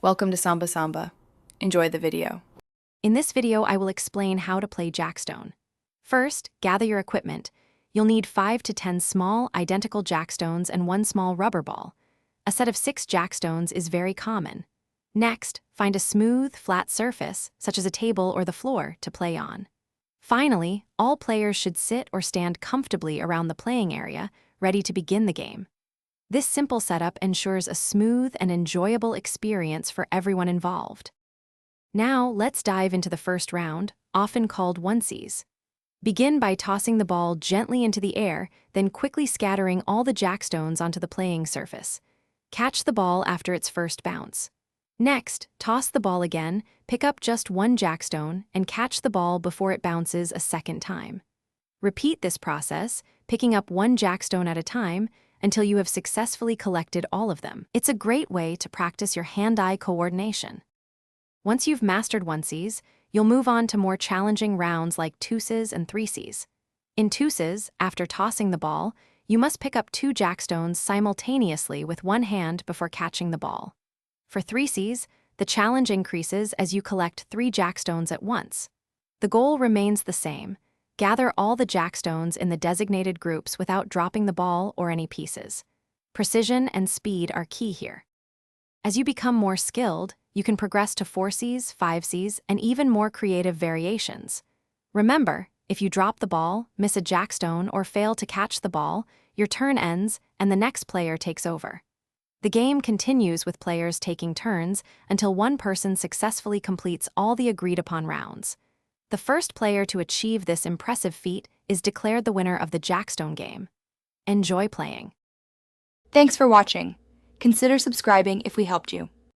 Welcome to Samba Samba. Enjoy the video. In this video, I will explain how to play Jackstone. First, gather your equipment. You'll need 5 to 10 small, identical Jackstones and 1 small rubber ball. A set of 6 Jackstones is very common. Next, find a smooth, flat surface, such as a table or the floor, to play on. Finally, all players should sit or stand comfortably around the playing area, ready to begin the game. This simple setup ensures a smooth and enjoyable experience for everyone involved. Now, let's dive into the first round, often called onesies. Begin by tossing the ball gently into the air, then quickly scattering all the Jackstones onto the playing surface. Catch the ball after its first bounce. Next, toss the ball again, pick up just 1 Jackstone, and catch the ball before it bounces a second time. Repeat this process, picking up 1 Jackstone at a time, until you have successfully collected all of them. It's a great way to practice your hand-eye coordination. Once you've mastered onesies, you'll move on to more challenging rounds like twosies and threesies. In twosies, after tossing the ball, you must pick up 2 Jackstones simultaneously with one hand before catching the ball. For threesies, the challenge increases as you collect 3 Jackstones at once. The goal remains the same: gather all the Jackstones in the designated groups without dropping the ball or any pieces. Precision and speed are key here. As you become more skilled, you can progress to 4sies, 5sies, and even more creative variations. Remember, if you drop the ball, miss a Jackstone, or fail to catch the ball, your turn ends and the next player takes over. The game continues with players taking turns until one person successfully completes all the agreed-upon rounds. The first player to achieve this impressive feat is declared the winner of the Jackstone game. Enjoy playing. Thanks for watching. Consider subscribing if we helped you.